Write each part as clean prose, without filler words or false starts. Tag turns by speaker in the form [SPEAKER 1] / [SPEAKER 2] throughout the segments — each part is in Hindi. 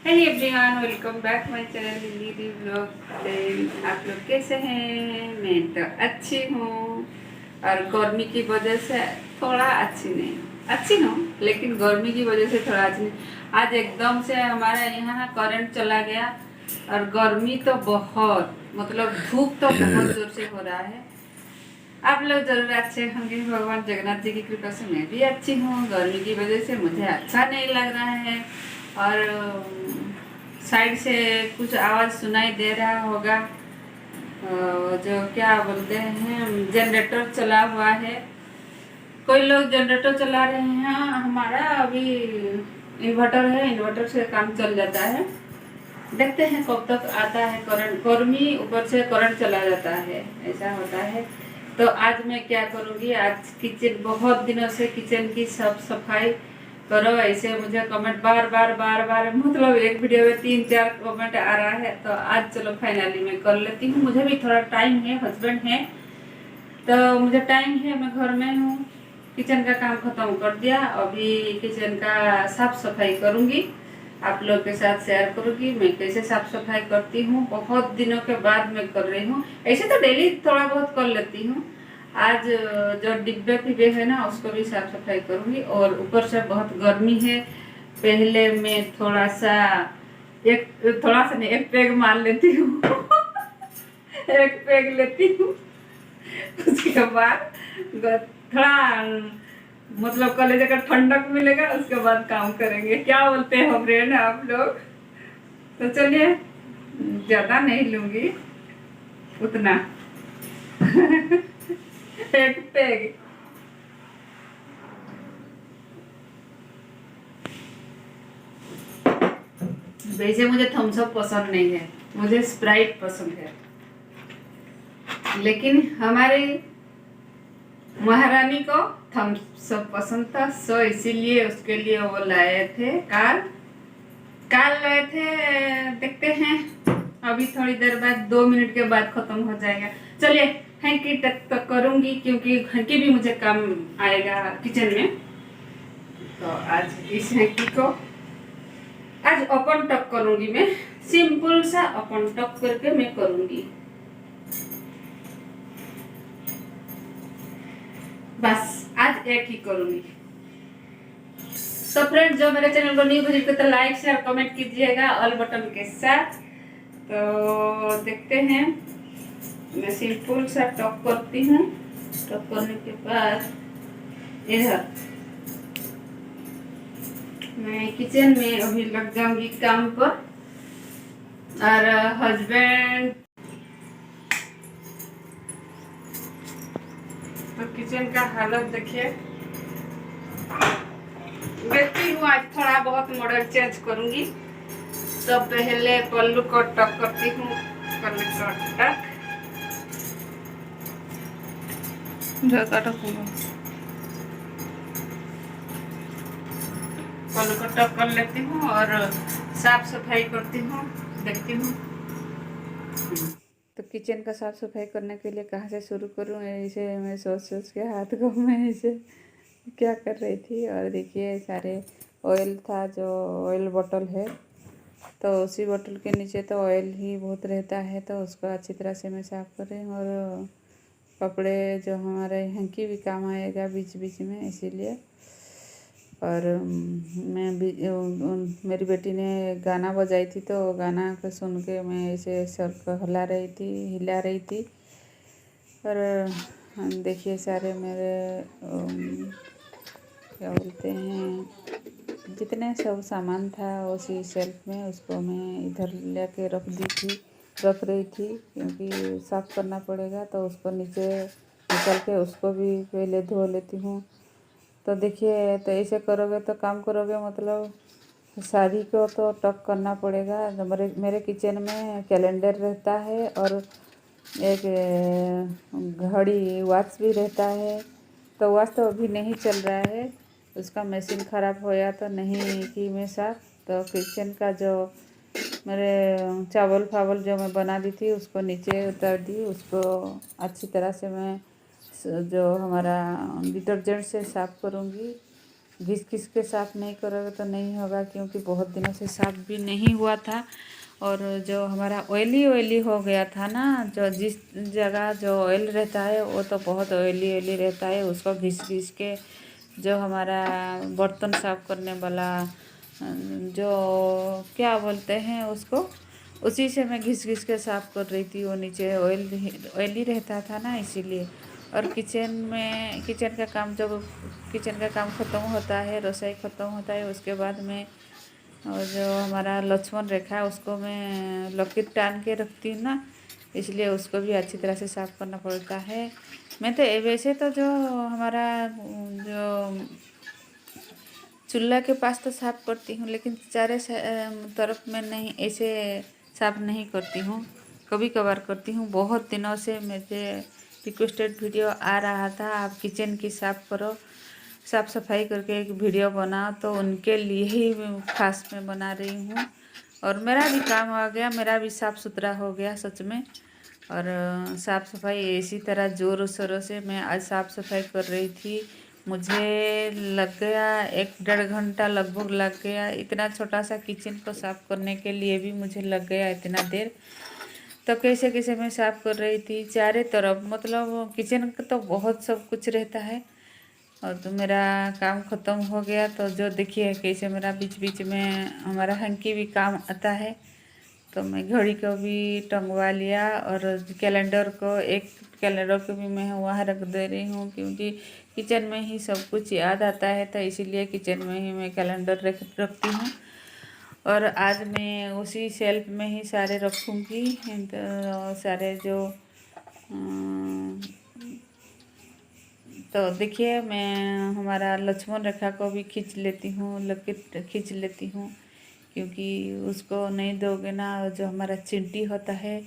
[SPEAKER 1] Hello everyone, welcome back my channel lily blog. आप लोग कैसे हैं? मैं तो अच्छी हूँ और गर्मी की वजह से थोड़ा अच्छी हूँ, लेकिन गर्मी की वजह से थोड़ा अच्छी नहीं। आज एकदम से हमारे यहाँ करंट चला गया और गर्मी तो बहुत, मतलब धूप तो बहुत जोर से हो रहा है। आप लोग जरूर अच्छे होंगे, भगवान जगन्नाथ जी की कृपा से मैं भी अच्छी हूँ। गर्मी की वजह से मुझे अच्छा नहीं लग रहा है और साइड से कुछ आवाज़ सुनाई दे रहा होगा। जो क्या बोलते हैं, जनरेटर चला हुआ है। कोई लोग जनरेटर चला रहे हैं, हमारा अभी इन्वर्टर है, इन्वर्टर से काम चल जाता है। देखते हैं कब तक आता है करंट। गर्मी ऊपर से करंट चला जाता है, ऐसा होता है। तो आज मैं क्या करूँगी, आज किचन, बहुत दिनों से किचन की साफ सफाई करो ऐसे मुझे कमेंट बार बार, मतलब एक वीडियो में 3-4 कमेंट आ रहा है। तो आज चलो फाइनली मैं कर लेती हूँ। मुझे भी थोड़ा टाइम है, हस्बैंड है तो मुझे टाइम है, मैं घर में हूँ। किचन का काम खत्म कर दिया, अभी किचन का साफ सफाई करूँगी, आप लोग के साथ शेयर करूँगी मैं कैसे साफ सफाई करती हूँ। बहुत दिनों के बाद मैं कर रही हूँ, ऐसे तो डेली थोड़ा बहुत कर लेती हूँ। आज जो डिब्बे फिब्बे है ना, उसको भी साफ सफाई करूँगी। और ऊपर से बहुत गर्मी है, पहले मैं थोड़ा सा नहीं, एक पैग मार लेती हूँ एक पैग लेती हूँ, उसके बाद थोड़ा, मतलब कलेजे का ठंडक मिलेगा, उसके बाद काम करेंगे। क्या बोलते हो फ्रेंड आप लोग? तो चलिए, ज्यादा नहीं लूंगी, उतना एक पैग। वैसे मुझे थम्स अप पसंद नहीं है, मुझे स्प्राइट पसंद है। लेकिन हमारी महारानी को थम्स अप पसंद था, सो इसीलिए उसके लिए वो लाए थे। काल लाए थे। देखते हैं, अभी थोड़ी देर बाद, 2 मिनट के बाद खत्म हो जाएगा। चलिए, हैंकी तक तो करूंगी क्योंकि हैंकी भी मुझे काम आएगा किचन में। तो आज इस हैंकी को आज ओपन टक करूंगी मैं, सिंपल सा ओपन टक करके मैं करूंगी बस। आज एक ही करूंगी। तो फ्रेंड, जो मेरे चैनल को न्यू विजिट करते, लाइक शेयर कमेंट कीजिएगा ऑल बटन के साथ। तो देखते हैं, मैं सिंपल सा टॉप करती हूँ। टॉप करने के बाद इधर मैं किचन में अभी लग जाऊंगी काम पर। और हस्बैंड तो किचन का हालत देखिए। देखती हूँ, आज थोड़ा बहुत मॉडल चेंज करूंगी। तो पहले पल्लू को टक करती हूँ, पल्लू को टक पल्लू को टक कर लेती हूँ और साफ सफाई करती हूँ, देखती हूँ। तो किचन का साफ सफाई करने के लिए कहाँ से शुरू करूँ, ऐसे मैं सोच के हाथ को मैं ऐसे क्या कर रही थी। और देखिए, सारे ऑयल था, जो ऑयल बॉटल है, तो उसी बोतल के नीचे तो ऑयल ही बहुत रहता है, तो उसको अच्छी तरह से मैं साफ़ कर रही हूँ। और कपड़े जो हमारे हैंकी भी काम आएगा बीच बीच में, इसीलिए। और मैं भी, मेरी बेटी ने गाना बजाई थी, तो गाना को सुन के मैं ऐसे सर को हिला रही थी। और देखिए, सारे मेरे क्या बोलते हैं, जितने सब सामान था उसी शेल्फ में, उसको मैं इधर लेके रख रही थी, क्योंकि साफ़ करना पड़ेगा। तो उसको नीचे निकल के उसको भी पहले धो लेती हूँ। तो देखिए, तो ऐसे करोगे तो काम करोगे, मतलब शादी को तो टक करना पड़ेगा। मेरे किचन में कैलेंडर रहता है और एक घड़ी वॉच भी रहता है। तो वॉच तो अभी नहीं चल रहा है, उसका मशीन ख़राब होया तो नहीं की मैं साथ। तो किचन का जो मेरे चावल फावल जो मैं बना दी थी, उसको नीचे उतार दी। उसको अच्छी तरह से मैं जो हमारा डिटर्जेंट से साफ़ करूँगी, घिस घिस के साफ़ नहीं करोगे तो नहीं होगा, क्योंकि बहुत दिनों से साफ़ भी नहीं हुआ था। और जो हमारा ऑयली ऑयली हो गया था ना, जो जिस जगह जो ऑयल रहता है वो तो बहुत ऑयली ऑयली रहता है, उसको घिस घिस के जो हमारा बर्तन साफ़ करने वाला जो क्या बोलते हैं उसको, उसी से मैं घिस घिस के साफ़ कर रही थी। वो नीचे ऑयली रहता था ना, इसीलिए। और किचन का काम, जब किचन का काम ख़त्म होता है, रसोई ख़त्म होता है, उसके बाद में और जो हमारा लक्ष्मण रेखा है उसको मैं लकीर टान के रखती हूँ ना, इसलिए उसको भी अच्छी तरह से साफ़ करना पड़ता है। मैं तो वैसे तो जो हमारा जो चूल्हा के पास तो साफ़ करती हूँ, लेकिन चारे तरफ में नहीं, ऐसे साफ़ नहीं करती हूँ, कभी कभार करती हूँ। बहुत दिनों से मुझे रिक्वेस्टेड वीडियो आ रहा था, आप किचन की साफ़ करो, साफ़ सफाई करके एक वीडियो बनाओ, तो उनके लिए ही खास मैं बना रही हूँ। और मेरा भी काम आ गया, मेरा भी साफ़ सुथरा हो गया सच में। और साफ़ सफाई इसी तरह ज़ोरों शोरों से मैं आज साफ़ सफाई कर रही थी। मुझे लग गया 1-1.5 घंटा लगभग लग गया। इतना छोटा सा किचन को साफ़ करने के लिए भी मुझे लग गया इतना देर। तो कैसे कैसे मैं साफ़ कर रही थी चारों तरफ, मतलब किचन का तो बहुत सब कुछ रहता है। और तो मेरा काम ख़त्म हो गया, तो जो देखिए कैसे मेरा बीच बीच में हमारा हैंकी भी काम आता है, तो मैं घड़ी को भी टंगवा लिया। और कैलेंडर को, एक कैलेंडर को भी मैं वहाँ रख दे रही हूँ, क्योंकि किचन में ही सब कुछ याद आता है, तो इसीलिए किचन में ही मैं कैलेंडर रखती हूँ। और आज मैं उसी शेल्फ में ही सारे रखूँगी, तो सारे जो तो देखिए मैं हमारा लक्ष्मण रेखा को भी खींच लेती हूँ, लकीर खींच लेती हूँ, क्योंकि उसको नहीं दोगे ना, जो हमारा चिंटी होता है,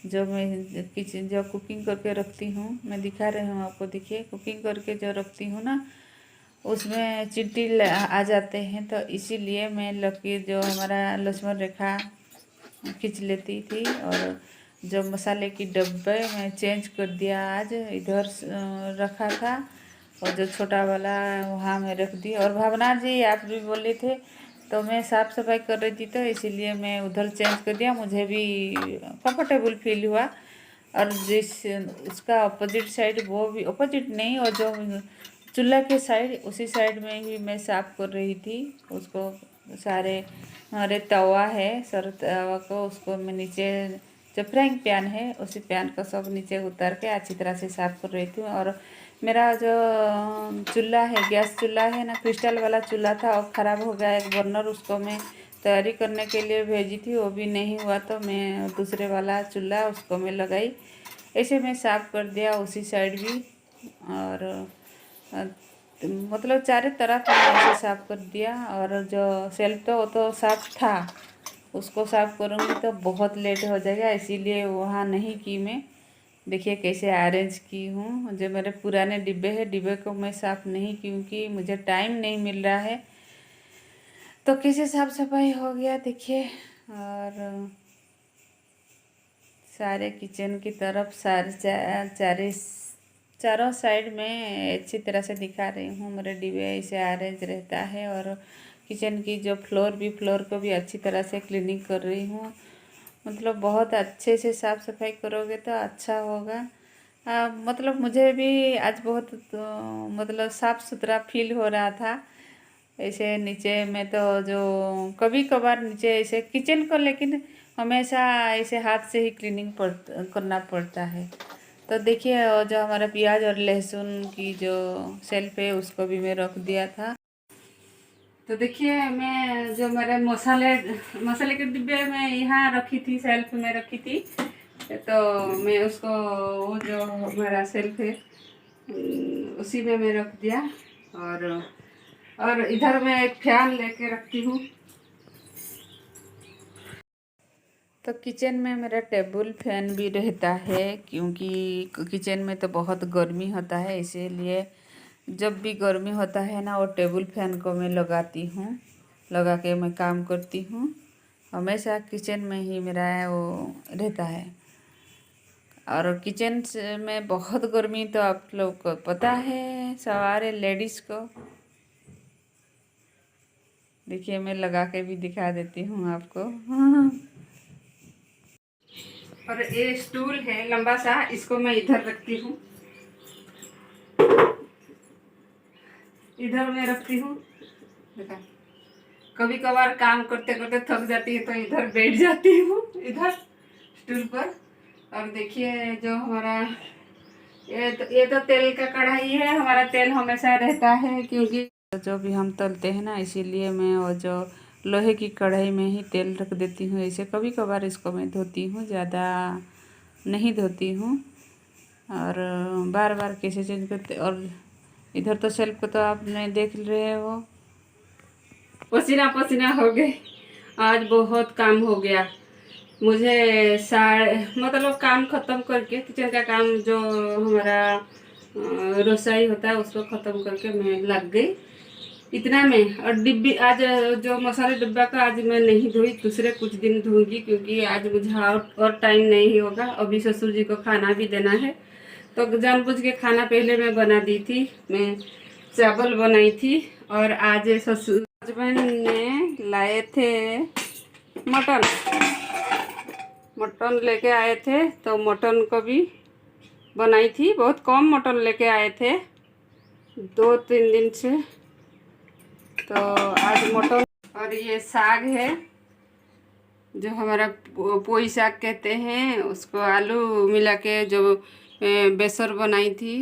[SPEAKER 1] जो मैं किचन जो कुकिंग करके रखती हूँ, मैं दिखा रही हूँ आपको, देखिए कुकिंग करके जो रखती हूँ ना, उसमें चिंटी आ जाते हैं, तो इसीलिए मैं लकीर जो हमारा लक्ष्मण रेखा खींच लेती थी। और जो मसाले की डब्बे मैं चेंज कर दिया, आज इधर रखा था, और जो छोटा वाला वहाँ मैं रख दी। और भावना जी आप भी बोले थे, तो मैं साफ़ सफाई कर रही थी, तो इसीलिए मैं उधर चेंज कर दिया, मुझे भी कंफर्टेबल फील हुआ। और जिस उसका अपोजिट साइड, वो भी अपोजिट नहीं, और जो चूल्हा के साइड, उसी साइड में ही मैं साफ़ कर रही थी उसको। सारे हमारे तवा है, सर तवा को, उसको मैं नीचे जो फ्राइंग पैन है, उसी पैन को सब नीचे उतार के अच्छी तरह से साफ़ कर रही थी। और मेरा जो चूल्हा है, गैस चूल्हा है ना, क्रिस्टल वाला चूल्हा था, और ख़राब हो गया एक बर्नर, उसको मैं तैयारी करने के लिए भेजी थी, वो भी नहीं हुआ, तो मैं दूसरे वाला चूल्हा उसको मैं लगाई। ऐसे मैं साफ़ कर दिया उसी साइड भी। और मतलब चारों तरफ मैंने ऐसे साफ़ कर दिया। और जो सेल्फ तो वो तो साफ़ था, उसको साफ़ करूँगी तो बहुत लेट हो जाएगा, इसीलिए वहाँ नहीं की मैं। देखिए कैसे अरेंज की हूँ। जो मेरे पुराने डिब्बे हैं, डिब्बे को मैं साफ़ नहीं, क्योंकि मुझे टाइम नहीं मिल रहा है, तो कैसे साफ़ सफाई हो गया देखिए। और सारे किचन की तरफ चारों साइड में अच्छी तरह से दिखा रही हूँ। मेरे डिब्बे ऐसे अरेंज रहता है। और किचन की जो फ्लोर को भी अच्छी तरह से क्लीनिंग कर रही हूँ। मतलब बहुत अच्छे से साफ़ सफाई करोगे तो अच्छा होगा। मतलब मुझे भी आज बहुत मतलब साफ़ सुथरा फील हो रहा था। ऐसे नीचे में तो जो कभी कभार नीचे ऐसे किचन को, लेकिन हमेशा ऐसे हाथ से ही क्लीनिंग करना पड़ता है। तो देखिए जो हमारा प्याज और लहसुन की जो शेल्फ है, उसको भी मैं रख दिया था। तो देखिए मैं जो मेरे मसाले के डिब्बे में यहाँ रखी थी, शेल्फ में रखी थी, तो मैं उसको, वो जो हमारा शेल्फ है उसी में मैं रख दिया। और इधर मैं एक फैन लेके रखती हूँ। तो किचन में मेरा टेबल फैन भी रहता है, क्योंकि किचन में तो बहुत गर्मी होता है, इसीलिए जब भी गर्मी होता है ना, वो टेबल फैन को मैं लगाती हूँ, लगा के मैं काम करती हूँ। हमेशा किचन में ही मेरा वो रहता है। और किचन में बहुत गर्मी, तो आप लोग को पता है, सारे लेडीज़ को। देखिए मैं लगा के भी दिखा देती हूँ आपको। और ये स्टूल है लंबा सा, इसको मैं इधर रखती हूँ, इधर मैं रखती हूँ। देखा, कभी कभार काम करते करते थक जाती है तो इधर बैठ जाती हूँ, इधर स्टूल पर। और देखिए जो हमारा ये तो तेल का कढ़ाई है, हमारा तेल हमेशा रहता है, क्योंकि जो भी हम तलते हैं ना, इसीलिए मैं वो जो लोहे की कढ़ाई में ही तेल रख देती हूँ। ऐसे कभी कभार इसको मैं धोती हूँ, ज़्यादा नहीं धोती हूँ। और बार बार कैसे चेंज करते। और इधर तो शेल्फ को तो आपने देख रहे हो, पसीना पसीना हो गए। आज बहुत काम हो गया मुझे। मतलब काम ख़त्म करके, किचन का काम जो हमारा रसोई होता है उसको ख़त्म करके मैं लग गई इतना में। और डिब्बी आज जो मसाले डिब्बा का आज मैं नहीं धोई, दूसरे कुछ दिन धोऊंगी, क्योंकि आज मुझे और टाइम नहीं होगा। अभी ससुर जी को खाना भी देना है, तो जानबूझ के खाना पहले मैं बना दी थी। मैं चावल बनाई थी। और आज ससुर हस्बैंड ने लाए थे मटन, मटन लेके आए थे, तो मटन को भी बनाई थी। बहुत कम मटन लेके आए थे 2-3 दिन से, तो आज मटन। और ये साग है जो हमारा पोई साग कहते हैं, उसको आलू मिला के जो बेसर बनाई थी।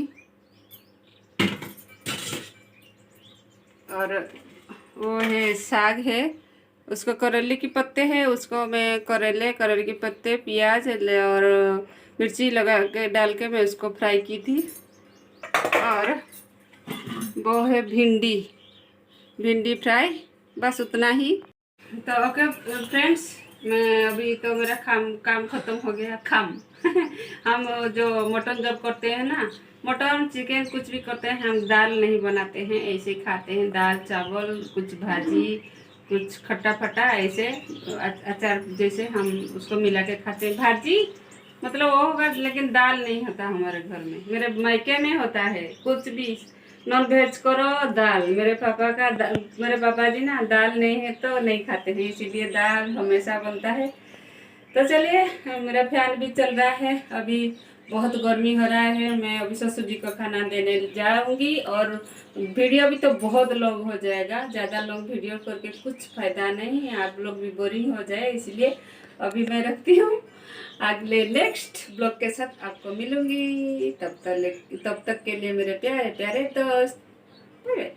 [SPEAKER 1] और वो है साग है, उसको करेले के पत्ते हैं, उसको मैं करेले के पत्ते, प्याज और मिर्ची लगा के डाल के मैं उसको फ्राई की थी। और वो है भिंडी, भिंडी फ्राई, बस उतना ही। तो ओके फ्रेंड्स, मैं अभी तो मेरा काम ख़त्म हो गया। हम जो मटन जब करते हैं ना, मटन चिकन कुछ भी करते हैं, हम दाल नहीं बनाते हैं, ऐसे ही खाते हैं। दाल चावल, कुछ भाजी, कुछ खट्टा फट्टा, ऐसे अचार जैसे हम उसको मिला के खाते हैं। भाजी मतलब वो होगा, लेकिन दाल नहीं होता हमारे घर में। मेरे मायके में होता है कुछ भी नॉन वेज करो दाल। मेरे पापा जी ना दाल नहीं है तो नहीं खाते हैं, इसीलिए दाल हमेशा बनता है। तो चलिए, मेरा फैन भी चल रहा है, अभी बहुत गर्मी हो रहा है। मैं अभी ससुर जी को खाना देने जाऊंगी। और वीडियो भी तो बहुत लॉन्ग हो जाएगा, ज़्यादा लॉन्ग वीडियो करके कुछ फ़ायदा नहीं है, आप लोग भी बोरिंग हो जाए, इसलिए अभी मैं रखती हूँ। अगले नेक्स्ट ब्लॉग के साथ आपको मिलूंगी। तब तक के लिए मेरे प्यारे प्यारे दोस्त, बाय।